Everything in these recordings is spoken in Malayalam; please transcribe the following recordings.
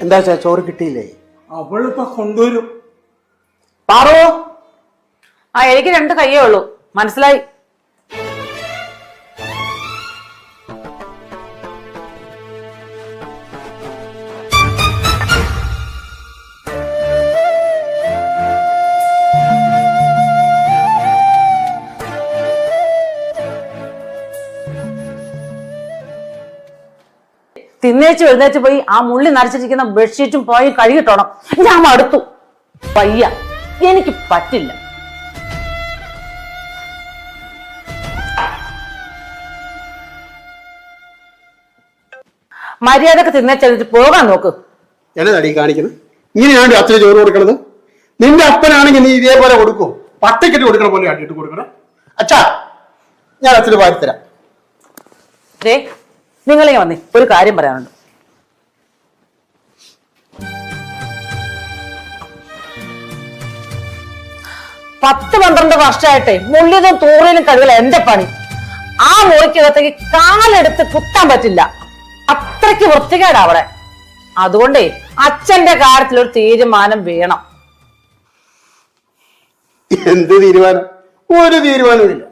എന്താ ചോറ് കിട്ടിയില്ലേ? അവളിപ്പോ കൊണ്ടുവരും. പാറു, എനിക്ക് 2 കയ്യേ ഉള്ളൂ, മനസ്സിലായി. തിന്നേച്ച് എഴുന്നേറ്റ് പോയി ആ മുള്ളി നരച്ചിരിക്കുന്ന ബെഡ്ഷീറ്റും പോയി കഴുകിട്ടോണം. ഞാൻ മടുത്തു, വയ്യ, എനിക്ക് പറ്റില്ല. മര്യാദക്ക് തിന്നേച്ചെഴുതിട്ട് പോകാൻ നോക്ക്. എന്നതാടി കാണിക്കുന്നത്? ഇങ്ങനെയാണ് അച്ഛന് ചോറ് കൊടുക്കണത്? നിന്റെ അപ്പനാണെങ്കിൽ നീ ഇതേപോലെ കൊടുക്കും? പട്ടക്കെട്ട് കൊടുക്കണ പോലെ ആട്ടിട്ട് കൊടുക്കണം. അച്ഛാ, ഞാൻ അച്ഛന് വാരിത്തരാം. നിങ്ങളെ വന്നേ, ഒരു കാര്യം പറയാനുണ്ട്. പത്ത് 12 വർഷമായിട്ടെ മുള്ളിയതും തൂറിലും കഴുകല എന്റെ പണി. ആ മുറിക്കകത്തേക്ക് കാലെടുത്ത് കുത്താൻ പറ്റില്ല, അത്രയ്ക്ക് വൃത്തികേടാ അവിടെ. അതുകൊണ്ടേ അച്ഛന്റെ കാര്യത്തിൽ ഒരു തീരുമാനം വേണം. എന്ത് തീരുമാനം? ഒരു തീരുമാനമില്ല.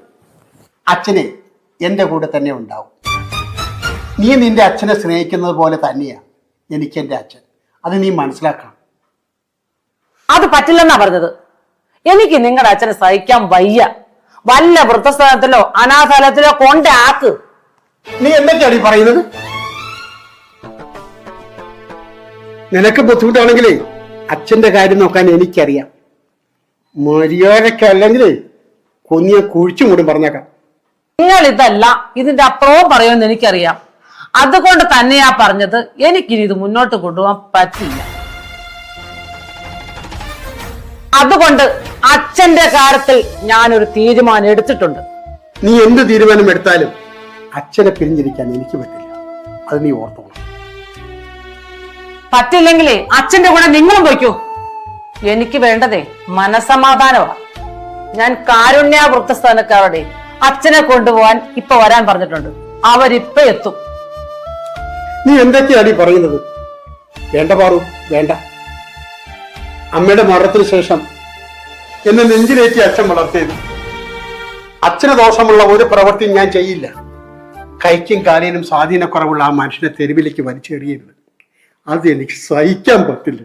അച്ഛനെ എന്റെ കൂടെ തന്നെ ഉണ്ടാവും. നീ നിന്റെ അച്ഛനെ സ്നേഹിക്കുന്നത് പോലെ തന്നെയാ എനിക്ക് എന്റെ അച്ഛൻ. അത് നീ മനസ്സിലാക്കണം. അത് പറ്റില്ലെന്നാ പറഞ്ഞത്. എനിക്ക് നിങ്ങളുടെ അച്ഛനെ സഹിക്കാൻ വയ്യ. വല്ല വൃദ്ധസ്ഥാനത്തിലോ അനാഥാലയത്തിലോ കൊണ്ടാക്ക്. നീ എന്തൊക്കെയാണ് ഈ പറയുന്നത്? നിനക്ക് ബുദ്ധിമുട്ടാണെങ്കിലേ അച്ഛന്റെ കാര്യം നോക്കാൻ എനിക്കറിയാം. മര്യാദക്കല്ലെങ്കിലേ കുഞ്ഞെ കുഴിച്ചു മൂടും പറഞ്ഞേക്കാം. നിങ്ങൾ ഇതല്ല ഇതിന്റെ അപ്പുറവും പറയുമെന്ന് എനിക്കറിയാം. അതുകൊണ്ട് തന്നെയാ പറഞ്ഞത്, എനിക്കിനി ഇത് മുന്നോട്ട് കൊണ്ടുപോകാൻ പറ്റില്ല. അതുകൊണ്ട് അച്ഛന്റെ കാര്യത്തിൽ ഞാനൊരു തീരുമാനം എടുത്തിട്ടുണ്ട്. നീ എന്ത് തീരുമാനം എടുത്താലും അച്ഛനെ പിരിഞ്ഞിരിക്കാൻ എനിക്ക് പറ്റില്ല. അത് നീ ഓർത്തോളൂ. പറ്റില്ലെങ്കിലേ അച്ഛന്റെ കൂടെ നിങ്ങളും പോയിക്കോ. എനിക്ക് വേണ്ടതേ മനസമാധാനമാണ്. ഞാൻ കാരുണ്യ വൃത്തസ്ഥാനക്കാരുടെ അച്ഛനെ കൊണ്ടുപോകാൻ ഇപ്പൊ വരാൻ പറഞ്ഞിട്ടുണ്ട്. അവരിപ്പൊ എത്തും. നീ എന്തൊക്കെയാണ് ഈ പറയുന്നത്? വേണ്ട പാറു, വേണ്ട. അമ്മയുടെ മരണത്തിന് ശേഷം എന്നെ നെഞ്ചിലേറ്റി അച്ഛൻ വളർത്തിയത്. അച്ഛന് ദോഷമുള്ള ഒരു പ്രവൃത്തിയും ഞാൻ ചെയ്യില്ല. കൈക്കും കാലിനും സ്വാധീനക്കുറവുള്ള ആ മനുഷ്യനെ തെരുവിലേക്ക് വലിച്ചെറിയരുത്. അത് എനിക്ക് സഹിക്കാൻ പറ്റില്ല.